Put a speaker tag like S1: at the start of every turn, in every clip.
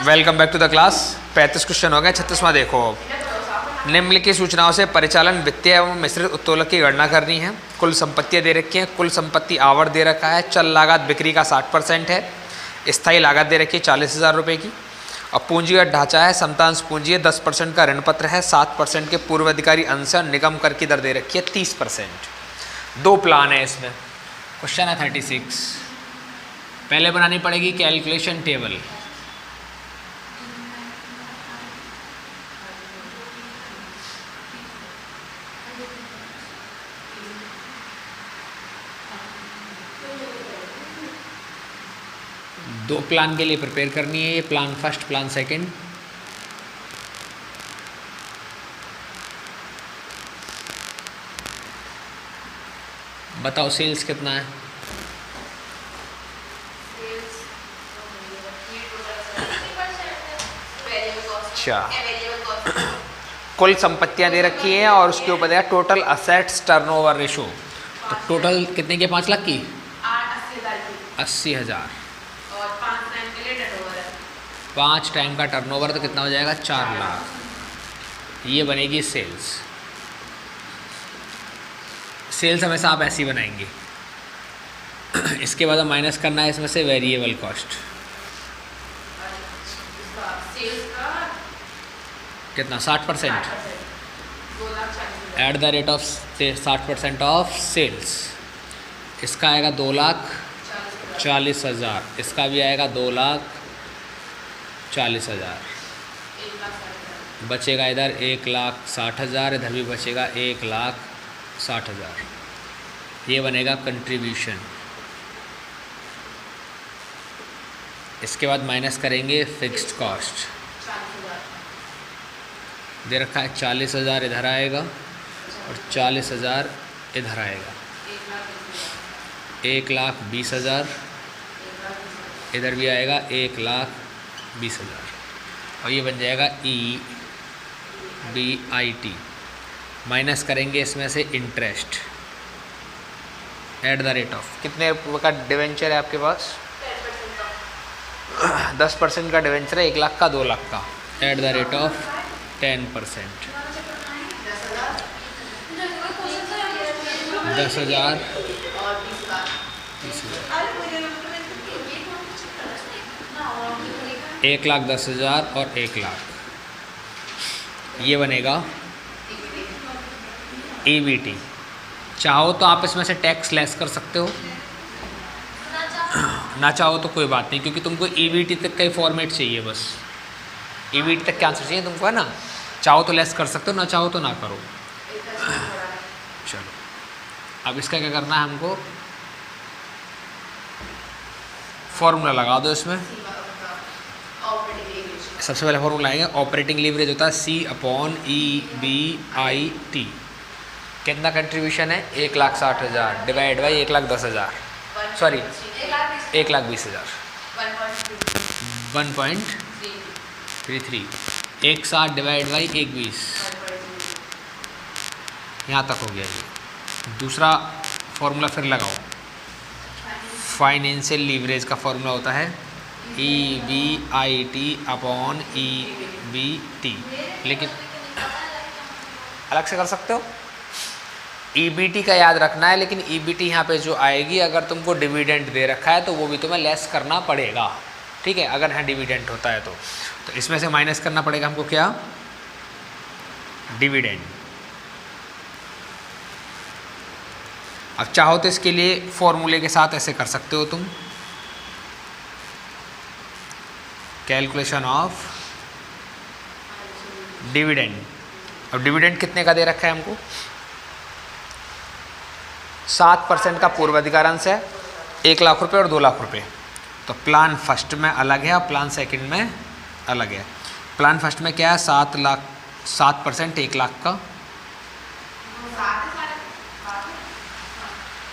S1: Welcome back to the class. 35 question हो गए। 36वां देखो। निम्नलिखित सूचनाओं से परिचालन वित्तीय एवं मिश्रित उत्तोलक की गणना करनी है। कुल संपत्तियां दे रखी हैं। कुल संपत्ति आवर्त दे रखा है। चल लागत बिक्री का 60% है। स्थायी लागत दे रखी है 40,000 रुपये की। और पूंजीगत ढांचा है, समतांश पूंजी है, 10% का ऋण पत्र है, 7% के पूर्वाधिकारी अंश और निगम कर की दर दे रखी है 30%। दो प्लान है इसमें। क्वेश्चन है 36। पहले बनानी पड़ेगी कैलकुलेशन टेबल। दो प्लान के लिए प्रिपेयर करनी है। ये प्लान फर्स्ट, प्लान सेकंड। बताओ सेल्स कितना है? अच्छा, कुल संपत्तियां दे रखी हैं और उसके ऊपर दिया टोटल असेट्स टर्नओवर रेशो। तो टोटल कितने की? 5 लाख की 80,000
S2: और 5 टाइम के लिए टर्नओवर है।
S1: 5 टाइम का टर्नओवर तो कितना हो जाएगा? 4 लाख। ये बनेगी सेल्स। सेल्स हमेशा आप ऐसी बनाएंगे। इसके बाद माइनस करना है इसमें से वेरिएबल कॉस्ट। कितना? 60%। At the rate of 60% of sales. इसका आएगा 2,40,000। इसका भी आएगा 2,40,000। बचेगा इधर 1,60,000। इधर भी बचेगा 1,60,000। ये बनेगा कंट्रीब्यूशन। इसके बाद माइनस करेंगे फिक्स्ड कॉस्ट। दे रखा है 40,000 इधर आएगा और 40,000 इधर आएगा। 1,20,000 इधर भी आएगा 1,20,000। और ये बन जाएगा EBIT। माइनस करेंगे इसमें से interest eight the rate of. कितने रुपये का डिवेंचर है आपके पास? 10% का डिवेंचर है। 1 लाख का, 2 लाख का। Eight the rate of 10%। 10,000 1,10,000 और 1 लाख। ये बनेगा EBT। चाहो तो आप इसमें से टैक्स लेस कर सकते हो, ना चाहो तो कोई बात नहीं, क्योंकि तुमको EBT तक का ही फॉर्मेट चाहिए। बस EBT तक का आंसर चाहिए तुमको, है ना। चाहो तो लेस कर सकते हो, ना चाहो तो ना करो। चलो, अब इसका क्या करना है हमको? फॉर्मूला लगा दो इसमें। सबसे पहले फॉर्मूला आएगा। ऑपरेटिंग लीवरेज होता है C/EBIT। कितना कंट्रीब्यूशन है? 1,60,000 divide by 1,10,000, sorry 1,20,000। 1.33। 1,60 divide by 1,20। यहाँ तक हो गया ये। दूसरा फॉर्मूला फिर लगाओ। फाइनेंशियल लीवरेज का फॉर्मूला होता है EBIT/EBT। लेकिन अलग से कर सकते हो। EBT का याद रखना है, लेकिन EBT यहाँ पे जो आएगी, अगर तुमको डिविडेंड दे रखा है तो वो भी तुम्हें लेस करना पड़ेगा। ठीक है, अगर यहाँ डिविडेंड होता है तो इसमें से माइनस करना पड़ेगा हमको। क्या? डिविडेंड। अब चाहो तो इसके लिए फॉर्मूले के साथ ऐसे कर सकते हो तुम। Calculation of dividend. अब डिविडेंड कितने का दे रखा है हमको? 7% का पूर्वाधिकार अंश है। 1 लाख रुपए और 2 लाख रुपए। तो प्लान फर्स्ट में अलग है और प्लान सेकंड में अलग है। प्लान फर्स्ट में क्या है? 7% 1 लाख का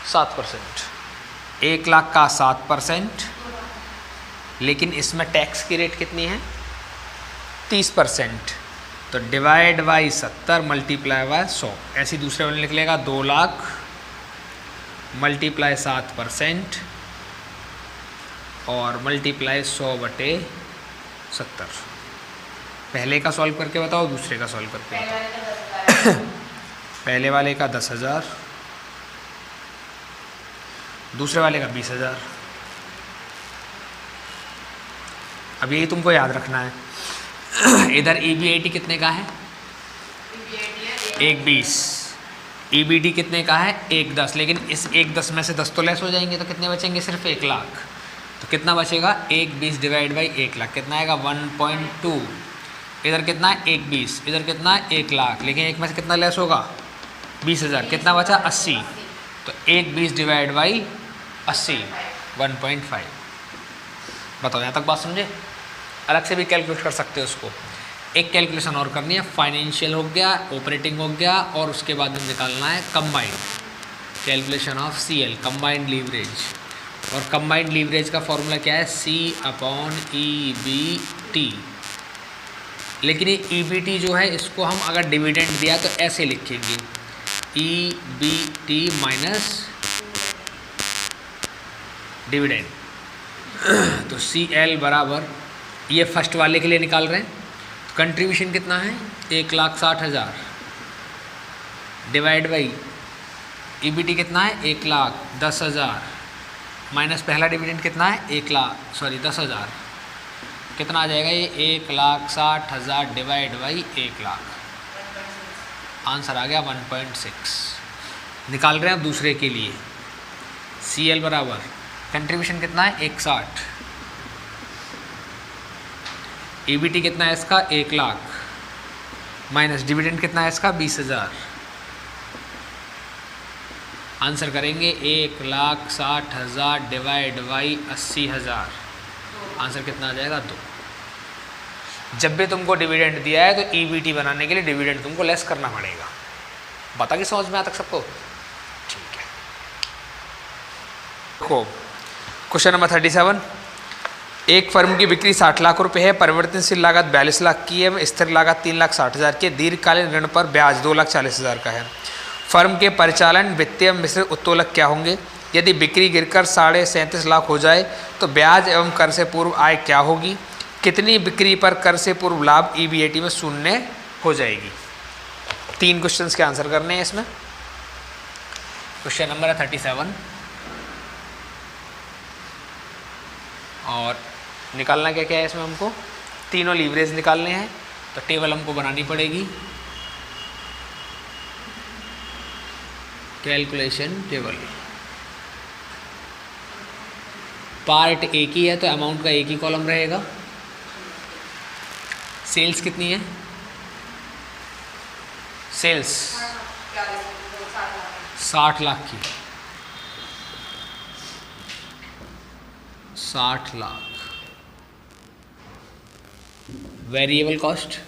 S1: 7%। 1 लाख का 7%। लेकिन इसमें टैक्स की रेट कितनी है? 30%। तो डिवाइड बाई 70 मल्टीप्लाई बाय 100। ऐसे दूसरे वाले निकलेगा 2 लाख मल्टीप्लाई 7% और मल्टीप्लाई 100/100। 70। पहले का सॉल्व करके बताओ, दूसरे का सॉल्व करके
S2: पहले
S1: बताओ।
S2: वाले का 10,000
S1: पहले वाले का 10,000, दूसरे वाले का 20,000। अब यही तुमको याद रखना है। इधर EBIT कितने का है?
S2: एक
S1: 1,20। EBT कितने का है? 1,10। लेकिन इस 1,10 में से 10 तो लेस हो जाएंगे, तो कितने बचेंगे? सिर्फ 1 लाख। तो कितना बचेगा? 1,20 डिवाइड बाई 1 लाख कितना आएगा? 1.2। इधर कितना है? 1,20। इधर कितना है? 1 लाख। लेकिन एक में से कितना लेस होगा? 20,000। कितना बचा? 80। तो 1,20 डिवाइड बाई 80 1.5। बताओ यहाँ तक बात समझे? अलग से भी कैलकुलेट कर सकते हो उसको। एक कैलकुलेशन और करनी है, फाइनेंशियल हो गया, ऑपरेटिंग हो गया, और उसके बाद में निकालना है combined, calculation of CL, combined leverage. और कंबाइंड लीवरेज का फॉर्मूला क्या है? C/EBT। लेकिन ये EBT जो है, इसको हम अगर डिविडेंड दिया तो ऐसे लिखेंगे, EBT माइनस डिविडेंड। तो CL बराबर, ये फर्स्ट वाले के लिए निकाल रहे हैं, कंट्रीब्यूशन कितना है? 1,60,000 डिवाइड बाई EBT कितना है? 1,10,000 माइनस पहला डिविडेंड कितना है? 10,000। कितना आ जाएगा ये? 1,60,000 डिवाइड बाई 1 लाख। आंसर आ गया 1.6। निकाल रहे हैं अब दूसरे के लिए। CL बराबर कंट्रीब्यूशन कितना है? 1,60। EBT कितना है इसका? 1 लाख माइनस डिविडेंड कितना है इसका? 20,000। आंसर करेंगे 1,60,000 डिवाइड बाई 80,000। आंसर कितना आ जाएगा? 2। जब भी तुमको डिविडेंड दिया है तो EBT बनाने के लिए डिविडेंड तुमको लेस करना पड़ेगा। बता कि समझ में आता सबको? ठीक है। देखो क्वेश्चन नंबर 37। एक फर्म की बिक्री 60 लाख रुपए है, परिवर्तनशील लागत 42 लाख की है, स्थिर लागत 3,60,000 की है, दीर्घकालीन ऋण पर ब्याज 2,40,000 का है। फर्म के परिचालन वित्तीय मिश्रित उत्तोलक क्या होंगे? यदि बिक्री गिरकर 37.5 लाख हो जाए तो ब्याज एवं कर से पूर्व आय क्या होगी? कितनी बिक्री पर कर से पूर्व लाभ EBIT में शून्य हो जाएगी? 3 क्वेश्चंस के आंसर करने हैं इसमें। क्वेश्चन नंबर है 37 और निकालना क्या क्या है इसमें? हमको तीनों लीवरेज निकालने हैं, तो टेबल हमको बनानी पड़ेगी। Calculation table. पार्ट एक ही है तो अमाउंट का एक ही कॉलम रहेगा। सेल्स कितनी है? सेल्स 60 लाख की, 60 लाख। Variable cost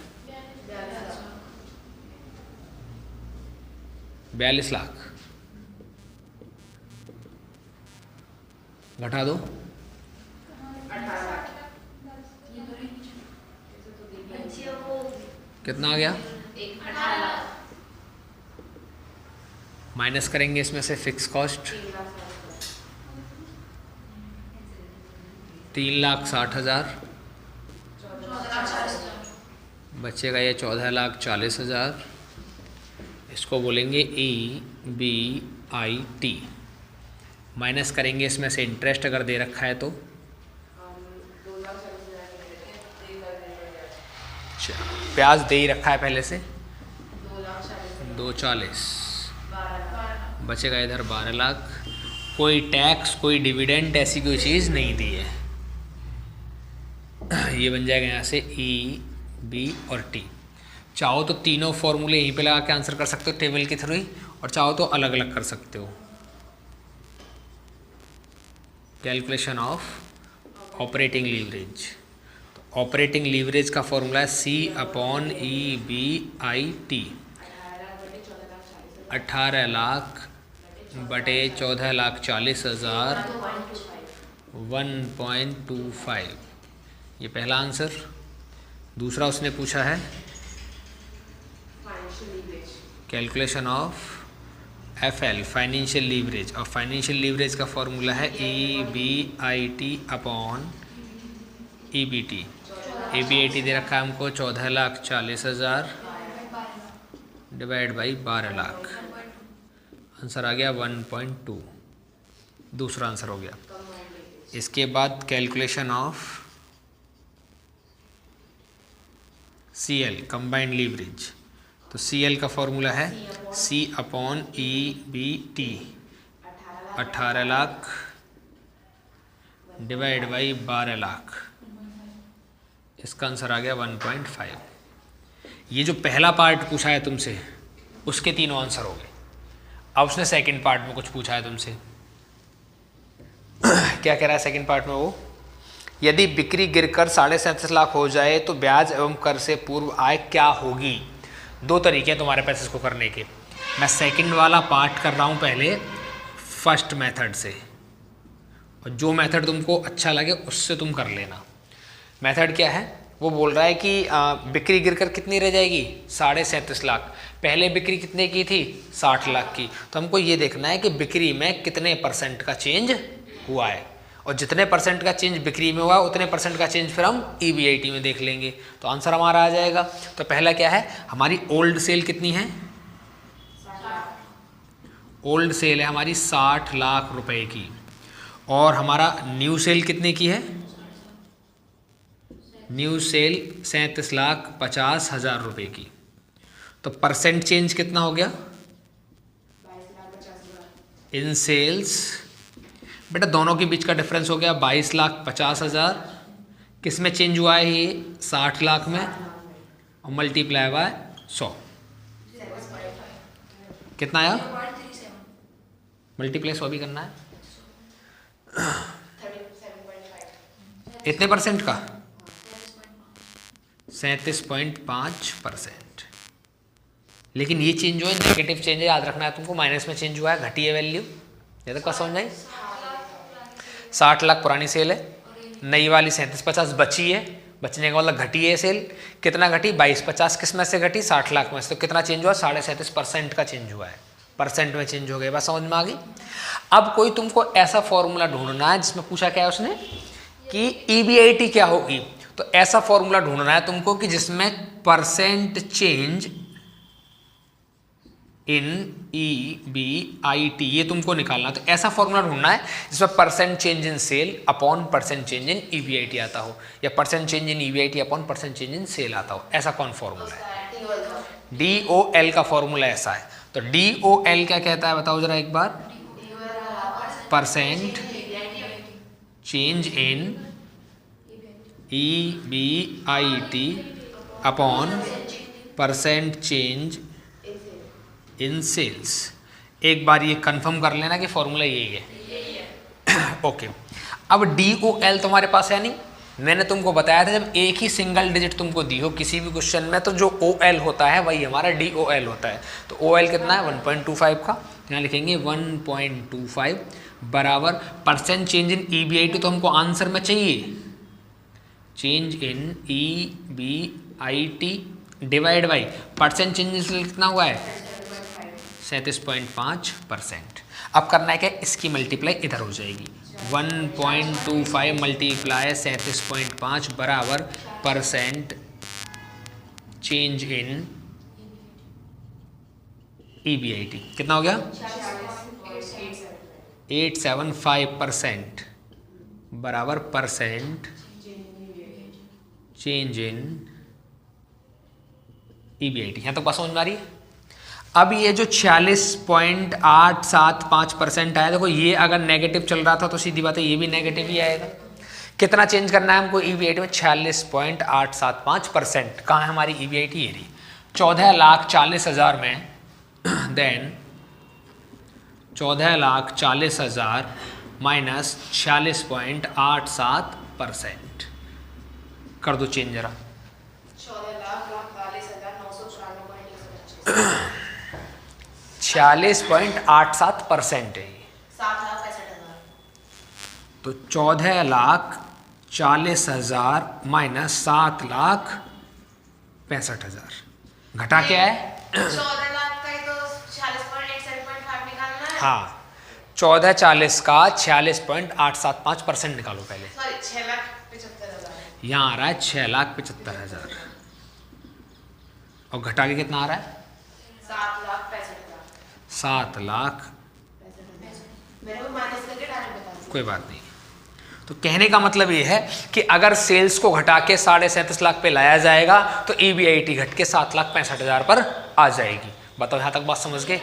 S1: 42 lakh. घटा दो, कितना आ गया? माइनस करेंगे इसमें से फिक्स कॉस्ट 3,60,000, बचेगा ये 14,40,000। इसको बोलेंगे EBIT। माइनस करेंगे इसमें से इंटरेस्ट अगर दे रखा है तो ब्याज दे ही रखा है पहले से 2,40, बचेगा इधर 12 लाख। कोई टैक्स, कोई डिविडेंड, ऐसी कोई चीज़ नहीं दी है। ये बन जाएगा यहाँ से EB और T। चाहो तो तीनों फॉर्मूले यहीं पे लगा के आंसर कर सकते हो टेबल के थ्रू ही, और चाहो तो अलग अलग कर सकते हो। Calculation of operating leverage. Operating leverage का फॉर्मूला है C/EBIT। 18 लाख बटे 14,40,000 1.25। ये पहला आंसर। दूसरा उसने पूछा है calculation of FL, financial leverage, और फाइनेंशियल लीवरेज का फॉर्मूला है EBIT अपॉन EBT। ABIT दे रखा है हमको 14,40,000 डिवाइड बाई 12 लाख, आंसर आ गया 1.2, दूसरा आंसर हो गया। इसके बाद calculation of CL combined leverage, तो CL का फॉर्मूला है C/EBT 18 lakh divide by 12 lakh, इसका आंसर आ गया 1.5। ये जो पहला पार्ट पूछा है तुमसे उसके तीनों आंसर हो गए। अब उसने सेकंड पार्ट में कुछ पूछा है तुमसे। क्या कह रहा है सेकंड पार्ट में वो, यदि बिक्री गिरकर 37.5 लाख हो जाए तो ब्याज एवं कर से पूर्व आय क्या होगी। दो तरीके हैं तुम्हारे पास इसको करने के। मैं सेकंड वाला पार्ट कर रहा हूँ पहले फर्स्ट मेथड से, और जो मेथड तुमको अच्छा लगे उससे तुम कर लेना। मेथड क्या है, वो बोल रहा है कि बिक्री गिरकर कितनी रह जाएगी 37.5 लाख। पहले बिक्री कितने की थी 60 लाख की, तो हमको ये देखना है कि बिक्री में कितने % का चेंज हुआ है, और जितने % का चेंज बिक्री में हुआ उतने % का चेंज फिर हम EBIT में देख लेंगे, तो आंसर हमारा आ जाएगा। तो पहला क्या है, हमारी ओल्ड सेल कितनी है, ओल्ड सेल है हमारी 60 लाख रुपए की, और हमारा न्यू सेल कितने की है, न्यू सेल 37,50,000 रुपए की। तो % चेंज कितना हो गया इन सेल्स, बेटा दोनों के बीच का डिफरेंस हो गया 22,50,000। किस में चेंज हुआ है ये 60 लाख में, और मल्टीप्लाई बाय 100 कितना आया, मल्टीप्लाई 100 भी करना है इतने % का 37.5%। लेकिन ये चेंज हुआ है नेगेटिव चेंज है, याद रखना है तुमको, माइनस में चेंज हुआ है, घटी है वैल्यू। ये तो क्या समझ आई, 60 लाख पुरानी सेल है, नई वाली 37,50 बची है, बचने का मतलब घटी है सेल। कितना घटी 22,50 किस में से घटी 60 लाख में से, तो कितना चेंज हुआ 37.5% का चेंज हुआ है, % में चेंज हो गया। बस समझ में आ गई। अब कोई तुमको ऐसा फॉर्मूला ढूंढना है जिसमें पूछा क्या है उसने कि EBIT क्या होगी, तो ऐसा फॉर्मूला ढूंढना है तुमको कि जिसमें % चेंज इन EBIT ये तुमको निकालना। तो ऐसा फॉर्मूला ढूंढना है जिसमें % change in sale upon % change in EBIT आता हो, या % change in EBIT upon % change in sale आता हो। ऐसा कौन फॉर्मूला है, DOL का फॉर्मूला ऐसा है। तो DOL क्या कहता है बताओ जरा एक बार, % change in EBIT upon % change in sales. एक बार ये कंफर्म कर लेना कि फॉर्मूला यही है। ओके अब DOL तुम्हारे पास है नहीं, मैंने तुमको बताया था जब एक ही सिंगल डिजिट तुमको दी हो किसी भी क्वेश्चन में तो जो OL होता है वही हमारा DOL होता है। तो OL कितना है 1.25 का, यहाँ लिखेंगे 1.25 बराबर % चेंज इन EBIT, तो हमको आंसर में चाहिए change in EBIT divide by % change कितना हुआ है 37.5%। अब करना है क्या, इसकी मल्टीप्लाई इधर हो जाएगी, 1.25 मल्टीप्लाई 37.5 बराबर % चेंज इन EBIT कितना हो गया 875% बराबर % चेंज इन EBIT। यहाँ तक बात समझ में आ रही है। अब ये जो 46.875% आया, देखो ये अगर नेगेटिव चल रहा था तो सीधी बात है ये भी नेगेटिव ही आएगा। कितना चेंज करना है हमको EBIT में 46.875%। कहाँ है हमारी EBIT, ये रही 14,40,000 में, देन 14,40,000 माइनस 46.87% कर दो चेंज जरा। 46.87% है ये,
S2: 7,65,000।
S1: तो 14,40,000 माइनस 7,65,000 घटा क्या है
S2: 14 लाख का ही तो 46.875 निकालना है।
S1: हाँ 14,40 का 46.875% निकालो पहले।
S2: सॉरी 6,75,000।
S1: यहाँ आ रहा है 6,75,000 और घटा के कितना आ रहा है 7,65,000।
S2: मेरे को माइनस करके डायरेक्ट बता दो।
S1: कोई बात नहीं। तो कहने का मतलब ये है कि अगर सेल्स को घटा के 37.5 लाख पे लाया जाएगा तो EBIT घट के 7,65,000 पर आ जाएगी। बताओ यहाँ तक बात समझ गए?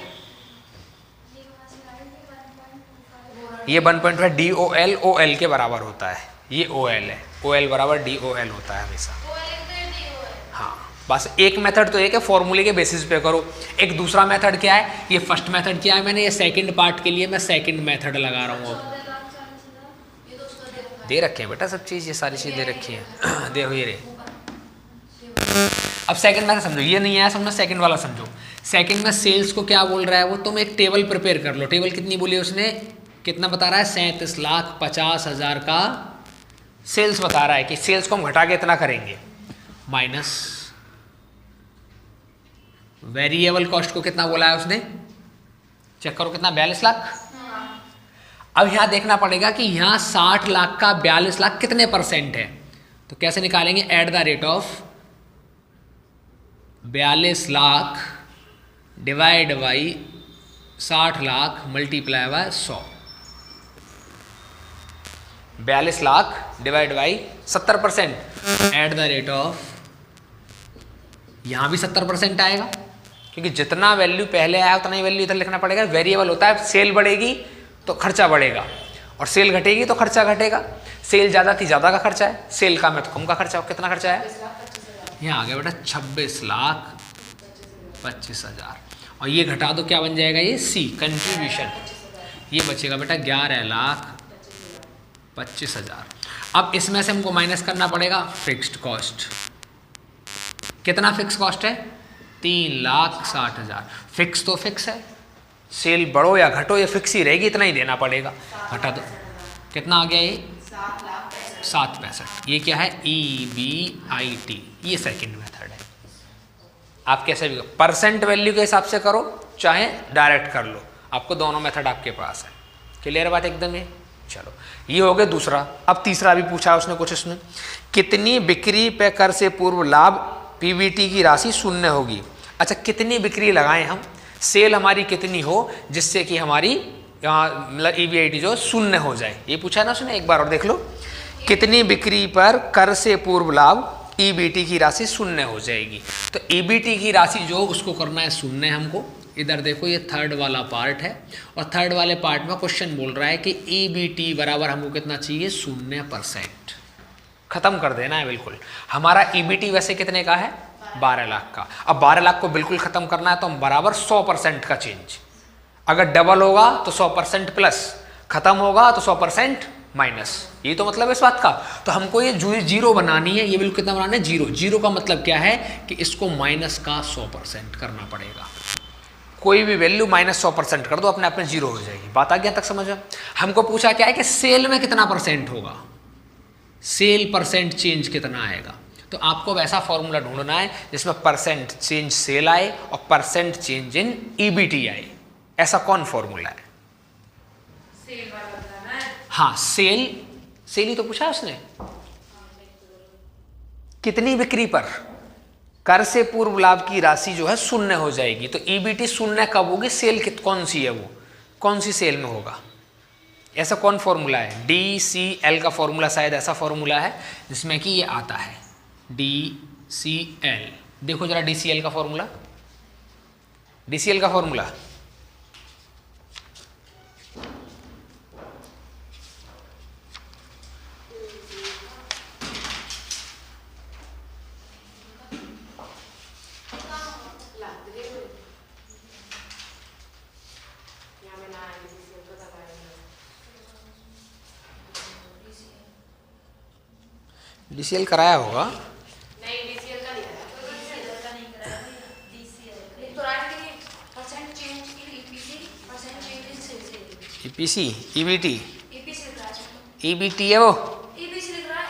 S1: ये 1.5 DOL OL के बराबर होता है, ये OL है, OL बराबर DOL होता है हमेशा। हाँ, बस एक मेथड तो एक है, फॉर्मूले के बेसिस पे करो। एक दूसरा मेथड क्या है, ये फर्स्ट मेथड क्या है, मैंने ये सेकंड पार्ट के लिए मैं सेकंड मेथड लगा रहा हूँ। अब दे रखे हैं बेटा सब चीज़, ये सारी चीज़ दे रखी है। देखो ये रे, अब सेकंड मेथड समझो, ये नहीं आया समझो, सेकंड वाला समझो। सेकंड में सेल्स को क्या बोल रहा है वो, तुम एक टेबल प्रिपेयर कर लो। टेबल कितनी बोली उसने, कितना बता रहा है, 37,50,000 का सेल्स बता रहा है कि सेल्स को हम घटा के इतना करेंगे, माइनस वेरिएबल कॉस्ट को कितना बोला है उसने, चेक करो कितना, 42 लाख। अब यहां देखना पड़ेगा कि यहां 60 लाख का 42 लाख कितने परसेंट है, तो कैसे निकालेंगे, eight the rate of 42 lakh divide by 60 lakh multiply by 100। 42 lakh divide by 70% eight the rate of, यहां भी 70% आएगा क्योंकि जितना वैल्यू पहले आया उतना ही वैल्यू इधर लिखना पड़ेगा। वेरिएबल होता है, सेल बढ़ेगी तो खर्चा बढ़ेगा और सेल घटेगी तो खर्चा घटेगा। सेल ज़्यादा थी, ज़्यादा का खर्चा है, सेल कम है तो कम का खर्चा। कितना खर्चा है, यहाँ आ गया बेटा 26,25,000 और ये घटा दो, क्या बन जाएगा ये C कंट्रीब्यूशन, ये बचेगा बेटा 11,25,000। अब इसमें से हमको माइनस करना पड़ेगा फिक्स्ड कॉस्ट। कितना फिक्स कॉस्ट है, 3,60,000। फिक्स तो फिक्स है, सेल बढ़ो या घटो ये फिक्स ही रहेगी, इतना ही देना पड़ेगा। घटा दो, कितना आ गया ये 7,65। ये क्या है, EBIT, ये सेकंड मेथड है। आप कैसे भी परसेंट वैल्यू के हिसाब से करो चाहे डायरेक्ट कर लो, आपको दोनों मेथड आपके पास है। क्लियर बात एकदम है। चलो ये हो गया दूसरा। अब तीसरा भी पूछा उसने कुछ, इसमें कितनी बिक्री पे कर से पूर्व लाभ PBT की राशि शून्य होगी। अच्छा, कितनी बिक्री लगाएं हम, सेल हमारी कितनी हो जिससे कि हमारी यहाँ मतलब EBIT जो शून्य हो जाए, ये पूछा है ना उसने। एक बार और देख लो, कितनी बिक्री पर कर से पूर्व लाभ EBT की राशि शून्य हो जाएगी। तो EBT की राशि जो उसको करना है शून्य हमको। इधर देखो ये थर्ड वाला पार्ट है और थर्ड वाले पार्ट में क्वेश्चन बोल रहा है कि EBT बराबर हमको कितना चाहिए, 0%। खत्म कर देना है बिल्कुल। हमारा EBT वैसे कितने का है, 12 लाख का। अब 12 लाख को बिल्कुल खत्म करना है तो हम बराबर 100% का चेंज। अगर डबल होगा तो 100% प्लस, खत्म होगा तो 100% माइनस। ये तो मतलब इस बात का। तो हमको ये जीरो बनानी है, ये बिल्कुल कितना बनाना है, जीरो। जीरो का मतलब क्या है कि इसको माइनस का 100% करना पड़ेगा। कोई भी वैल्यू माइनस 100% कर दो, अपने आप में जीरो हो जाएगी। बात आ गया तक समझ में। हमको पूछा क्या है कि सेल में कितना परसेंट होगा, सेल परसेंट चेंज कितना आएगा। तो आपको वैसा फॉर्मूला ढूंढना है जिसमें परसेंट चेंज सेल आए और परसेंट चेंज इन EBT आए। ऐसा कौन फॉर्मूला है,
S2: सेल वाला बताना है।
S1: हाँ सेल ही तो पूछा उसने। कितनी बिक्री पर कर से पूर्व लाभ की राशि जो है शून्य हो जाएगी। तो EBT शून्य कब होगी, सेल कौन सी है, वो कौन सी सेल में होगा। ऐसा कौन फॉर्मूला है, DCL का फॉर्मूला, शायद ऐसा फॉर्मूला है जिसमें कि ये आता है DCL। देखो जरा DCL का फॉर्मूला, DCL का फॉर्मूला DCL कराया होगा,
S2: नहीं DCL का नहीं कराया, DCL का नहीं कराया, DCL तो राइट की परसेंट चेंज की EPC, percent change in sales.
S1: EPC EBT
S2: EPC लिख रहा है,
S1: EBT है वो,
S2: EPC लिख रहा है,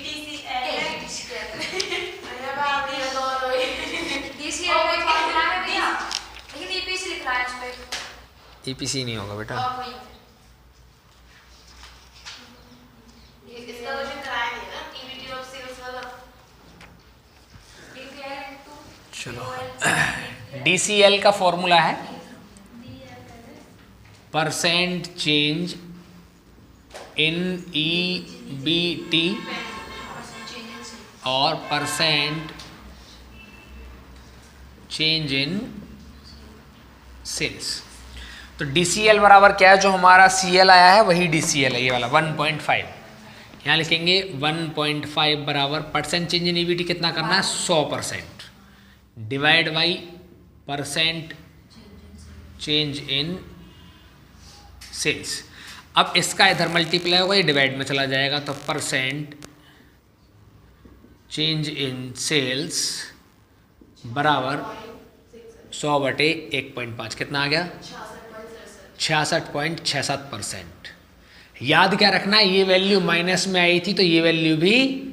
S2: DTCL अरे बाप रे दोनों DCL का फॉर्मूला है भैया, लेकिन EPC लिख रहा है इस पे।
S1: EPC नहीं होगा बेटा।
S2: इसका क्वेश्चन कराया नहीं ना।
S1: चलो DCL का फॉर्मूला है परसेंट चेंज इन EBT और परसेंट चेंज इन सेल्स। तो DCL बराबर क्या है, जो हमारा CL आया है वही DCL है, ये वाला 1.5। यहाँ लिखेंगे 1.5 बराबर परसेंट चेंज इन EBT कितना करना है 100% divide by percent change in sales. अब इसका इधर मल्टीप्लाई होगा, ये डिवाइड में चला जाएगा, तो परसेंट चेंज इन सेल्स बराबर 100/1.5 कितना आ गया 66.67%। याद क्या रखना है, ये वैल्यू माइनस में आई थी तो ये वैल्यू भी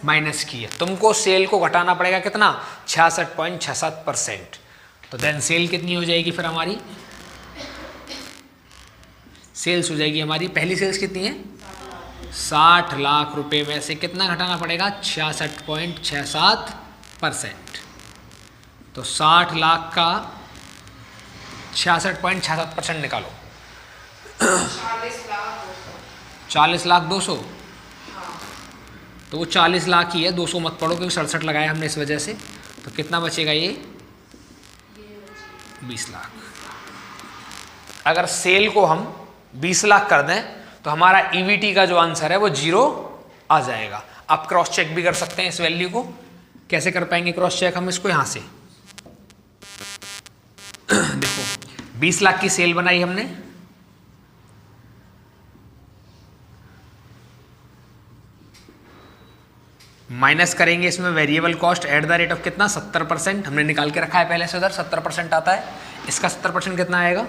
S1: माइनस की है। तुमको सेल को घटाना पड़ेगा कितना 66.67%। तो देन सेल कितनी हो जाएगी, फिर हमारी सेल्स हो जाएगी हमारी, पहली सेल्स कितनी है 60 लाख रुपए में से कितना घटाना पड़ेगा 66.67%। तो 60 लाख का 66.67% निकालो 40 लाख 200। तो वो 40 लाख ही है, 200 मत पढ़ो क्योंकि 67 लगाया हमने इस वजह से। तो कितना बचेगा ये 20 लाख। अगर सेल को हम 20 लाख कर दें तो हमारा EBT का जो आंसर है वो 0 आ जाएगा। आप क्रॉस चेक भी कर सकते हैं इस वैल्यू को। कैसे कर पाएंगे क्रॉस चेक हम इसको, यहाँ से देखो 20 लाख की सेल बनाई हमने, माइनस करेंगे इसमें variable cost at the rate of कितना 70%। हमने निकाल के रखा है पहले से, उधर 70% आता है। इसका 70% कितना आएगा,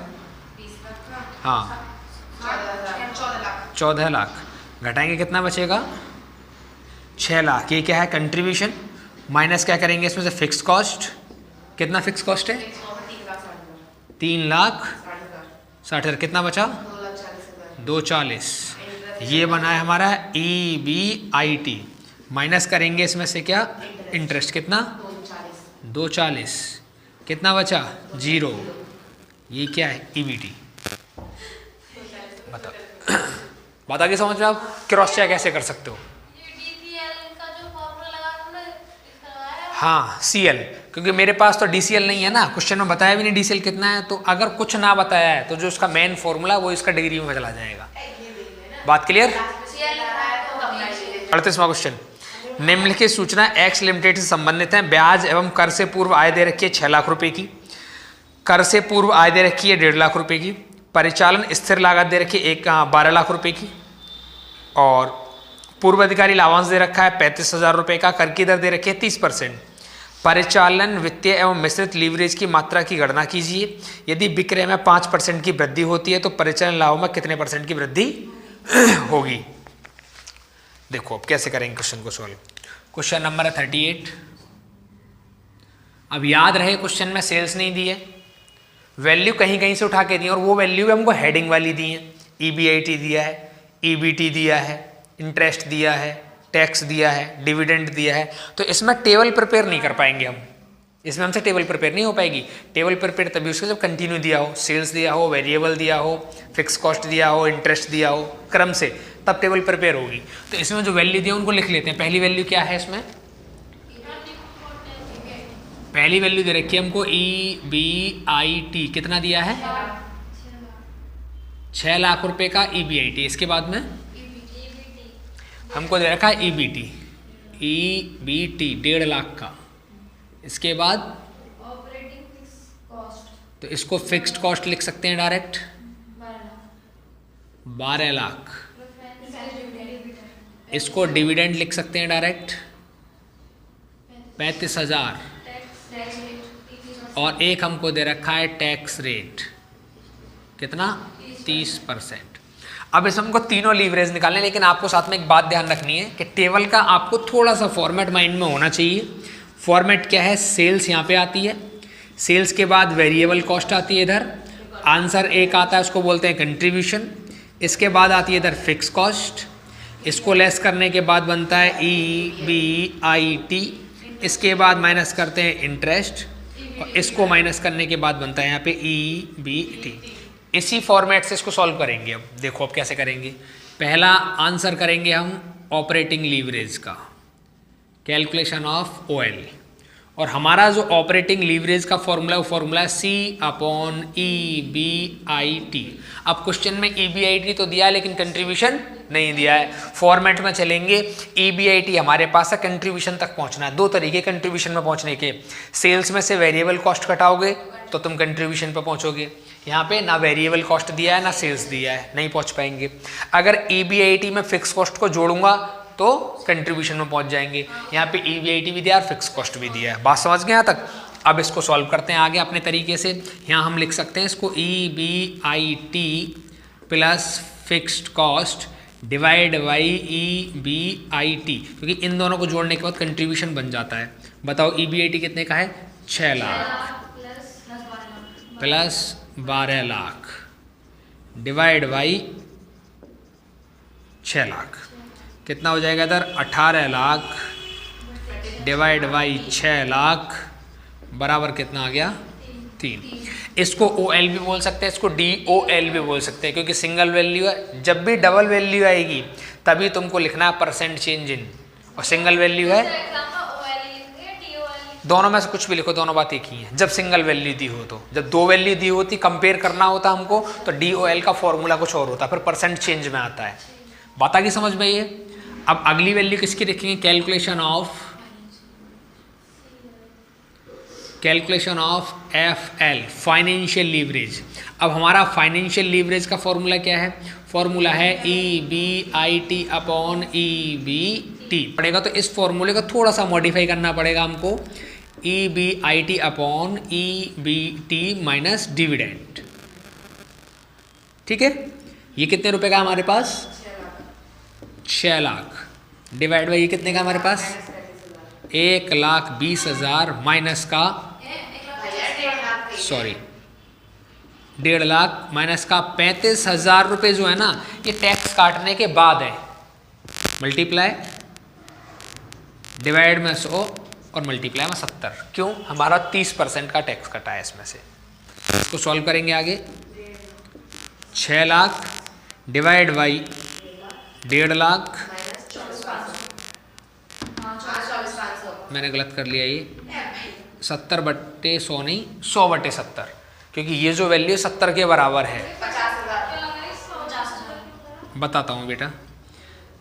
S1: हाँ 14 लाख। घटाएंगे कितना बचेगा 6 लाख। ये क्या है कंट्रीब्यूशन, माइनस क्या करेंगे इसमें से फिक्स कॉस्ट। कितना फिक्स कॉस्ट है 3,60,000। कितना बचा 240। ये बना है हमारा EBIT। माइनस करेंगे इसमें से क्या इंटरेस्ट, कितना 240। कितना बचा 0। ये क्या है EBT। बताओ बात आगे समझ में आप क्रॉस चेक कैसे कर सकते हो। हाँ CL, क्योंकि मेरे पास तो DCL नहीं है ना, क्वेश्चन में बताया भी नहीं DCL कितना है। तो अगर कुछ ना बताया है तो जो उसका मेन फॉर्मूला वो इसका डिग्री में चला जाएगा। बात क्लियर। 38वां क्वेश्चन, निम्नलिखित सूचना X लिमिटेड से संबंधित है। ब्याज एवं कर से पूर्व आय दे रखी है 6 लाख रुपए की, कर से पूर्व आय दे रखी है 1.5 लाख रुपए की, परिचालन स्थिर लागत दे रखी है 12 लाख रुपए की, और पूर्व अधिकारी लाभांश दे रखा है 35,000 रुपए का, कर की दर दे रखी है 30%। परिचालन वित्तीय एवं मिश्रित लीवरेज की मात्रा की गणना कीजिए। यदि विक्रय में 5% की वृद्धि होती है तो परिचालन लाभ में कितने % की वृद्धि होगी। देखो अब कैसे करेंगे क्वेश्चन को सॉल्व। क्वेश्चन नंबर है 38। अब याद रहे क्वेश्चन में सेल्स नहीं दी है, वैल्यू कहीं कहीं से उठा के दी है, और वो वैल्यू भी हमको हेडिंग वाली दी है। EBIT दिया है, EBT दिया है, इंटरेस्ट दिया है, टैक्स दिया है, डिविडेंड दिया है। तो इसमें टेबल प्रिपेयर नहीं कर पाएंगे हम, इसमें हमसे टेबल प्रिपेयर नहीं हो पाएगी। टेबल प्रिपेयर तभी उसको जब कंटिन्यू दिया हो, सेल्स दिया हो, वेरिएबल दिया हो, फिक्स कॉस्ट दिया हो, इंटरेस्ट दिया हो क्रम से, तब टेबल प्रिपेयर होगी। तो इसमें जो वैल्यू दिया उनको लिख लेते हैं। पहली वैल्यू क्या है इसमें, पहली वैल्यू दे रखी है हमको EBIT। कितना दिया है 6 लाख रुपए का EBIT। इसके बाद में हमको दे रखा है EBT 1.5 लाख का। इसके बाद तो इसको फिक्स्ड कॉस्ट लिख सकते हैं डायरेक्ट 12 लाख। इसको डिविडेंड लिख सकते हैं डायरेक्ट 35,000, और एक हमको दे रखा है टैक्स रेट कितना 30%। अब इसमें हमको तीनों लीवरेज निकालने, लेकिन आपको साथ में एक बात ध्यान रखनी है कि टेबल का आपको थोड़ा सा फॉर्मेट माइंड में होना चाहिए। फॉर्मेट क्या है, सेल्स यहाँ पे आती है, सेल्स के बाद वेरिएबल कॉस्ट आती है, इधर आंसर एक आता है उसको बोलते हैं कंट्रीब्यूशन, इसके बाद आती है इधर फिक्स कॉस्ट, इसको लेस करने के बाद बनता है EBIT, इसके बाद माइनस करते हैं इंटरेस्ट, और इसको माइनस करने के बाद बनता है यहाँ पे EBT। इसी फॉर्मेट से इसको सॉल्व करेंगे। अब देखो अब कैसे करेंगे। पहला आंसर करेंगे हम ऑपरेटिंग लीवरेज का, कैलकुलेशन ऑफ OL, और हमारा जो ऑपरेटिंग लीवरेज का फॉर्मूला है वो फॉर्मूला है C/EBIT। अब क्वेश्चन में EBIT तो दिया है लेकिन कंट्रीब्यूशन नहीं दिया है। फॉर्मेट में चलेंगे, EBIT हमारे पास है, कंट्रीब्यूशन तक पहुंचना है। दो तरीके कंट्रीब्यूशन में पहुंचने के, सेल्स में से वेरिएबल कॉस्ट घटाओगे तो तुम कंट्रीब्यूशन पर पहुंचोगे। यहाँ पे ना वेरिएबल कॉस्ट दिया है ना सेल्स दिया है, नहीं पहुंच पाएंगे। अगर EBIT में फिक्स कॉस्ट को जोड़ूंगा तो कंट्रीब्यूशन में पहुंच जाएंगे। यहाँ पे EBIT भी दिया और फिक्स कॉस्ट भी दिया है। बात समझ गए यहाँ तक? अब इसको सॉल्व करते हैं आगे अपने तरीके से। यहाँ हम लिख सकते हैं इसको EBIT plus fixed cost divide by EBIT, क्योंकि इन दोनों को जोड़ने के बाद कंट्रीब्यूशन बन जाता है। बताओ EBIT कितने का है? 6 lakh plus 12 lakh divide by 6 lakh, कितना हो जाएगा इधर? 18 लाख डिवाइड बाई 6 लाख बराबर कितना आ गया? 3। इसको OL भी बोल सकते हैं, इसको DOL भी बोल सकते हैं, क्योंकि सिंगल वैल्यू है। जब भी डबल वैल्यू आएगी तभी तुमको लिखना है परसेंट चेंज इन, और सिंगल वैल्यू है दोनों में से कुछ भी लिखो, दोनों बात एक ही है। जब सिंगल वैल्यू दी हो तो, जब दो वैल्यू दी होती कंपेयर करना होता हमको तो DOL का फॉर्मूला कुछ और होता है, फिर परसेंट चेंज में आता है। बात आ गई समझ में ये? अब अगली वैल्यू किसकी लिखेंगे? Calculation of FL, financial leverage. अब हमारा फाइनेंशियल लीवरेज का फॉर्मूला क्या है? फॉर्मूला है EBIT अपॉन EBT पड़ेगा, तो इस फॉर्मूले को थोड़ा सा मॉडिफाई करना पड़ेगा हमको। EBIT upon EBT minus dividend. ठीक है, ये कितने रुपए का हमारे पास? 6 लाख डिवाइड बाई ये कितने का हमारे पास? 1,20,000 माइनस का 1.5 लाख माइनस का 35,000 रुपये जो है ना, ये टैक्स काटने के बाद है। मल्टीप्लाई डिवाइड में 100 और मल्टीप्लाई में 70। क्यों? हमारा 30% का टैक्स कटा है इसमें से। इसको सॉल्व करेंगे आगे। 6 लाख डिवाइड बाई 1.5 लाख, मैंने गलत कर लिया, ये 70/100 नहीं, 100/70, क्योंकि ये जो वैल्यू 70 के बराबर है। बताता हूँ बेटा,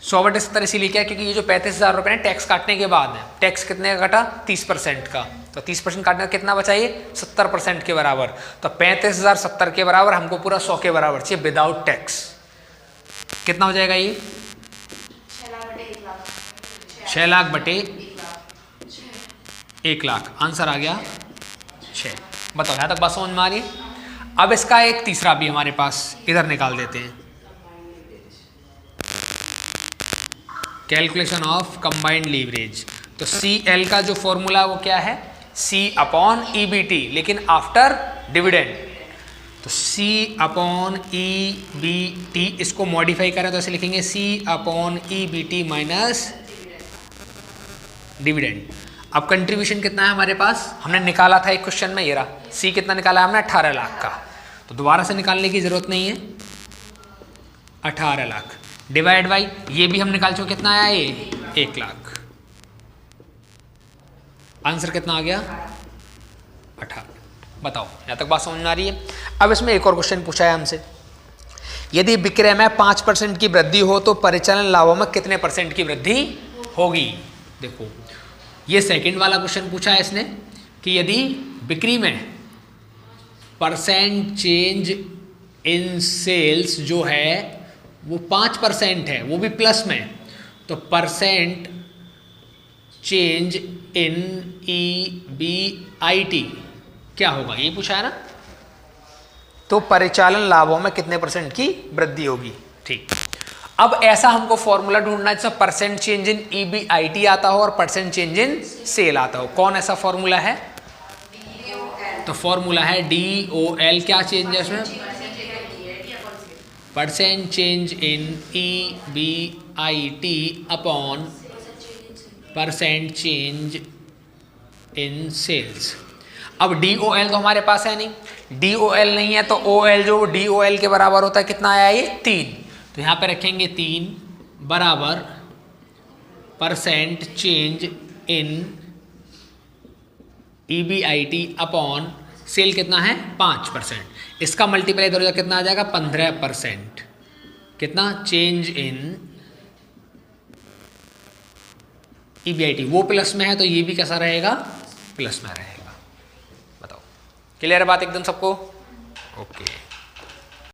S1: 100/70 इसीलिए क्या, क्योंकि ये जो 35,000 रुपये है टैक्स काटने के बाद है। टैक्स कितने का कटा? 30% का, तो 30% काटने का कितना बचा? ये 70% के बराबर। तो 35,000 70 के बराबर, हमको पूरा 100 के बराबर चाहिए विदाउट टैक्स। कितना हो जाएगा ये? 6 लाख बटे 1 लाख, आंसर आ गया 6। बताओ यहाँ तक बात समझ में आ रही है? अब इसका एक तीसरा भी हमारे पास, इधर निकाल देते हैं। Calculation of combined leverage. तो CL का जो फॉर्मूला वो क्या है? C/EBT, लेकिन आफ्टर डिविडेंड। तो C/EBT, इसको मॉडिफाई करें तो ऐसे लिखेंगे C/EBT माइनस डिविडेंड। अब कंट्रीब्यूशन कितना है हमारे पास? हमने निकाला था एक क्वेश्चन में, ये रहा। C कितना निकाला हमने? 18 लाख का, तो दोबारा से निकालने की जरूरत नहीं है। 18 लाख डिवाइड बाई ये भी हम निकाल चुके, कितना आया ये? 1 लाख। आंसर कितना आ गया? 18। बताओ यहाँ तक बात समझ में आ रही है? अब इसमें एक और क्वेश्चन पूछा है हमसे, यदि विक्रय में 5% की वृद्धि हो तो परिचालन लाभों में कितने % की वृद्धि होगी? देखो ये सेकंड वाला क्वेश्चन पूछा है इसने कि यदि बिक्री में परसेंट चेंज इन सेल्स जो है वो 5% है, वो भी प्लस में, तो परसेंट चेंज इन EBIT क्या होगा? ये पूछा है ना। तो परिचालन लाभों में कितने % की वृद्धि होगी? ठीक, अब ऐसा हमको फॉर्मूला ढूंढना है जिसमें परसेंट चेंज इन EBIT आता हो और परसेंट चेंज इन सेल आता हो। कौन ऐसा फॉर्मूला है? तो फॉर्मूला है DOL। क्या चेंज है उसमें? Percent change in EBIT upon percent change in sales. अब DOL तो हमारे पास है नहीं, DOL नहीं है तो OL जो DOL के बराबर होता है कितना आया ये 3, तो यहाँ पे रखेंगे 3 बराबर percent change in EBIT upon sale कितना है 5%, इसका मल्टीप्लाई इधर कितना आ जाएगा 15%, कितना चेंज इन EBIT, वो प्लस में है तो ये भी कैसा रहेगा प्लस में रहेगा। बताओ क्लियर है बात एकदम सबको? ओके।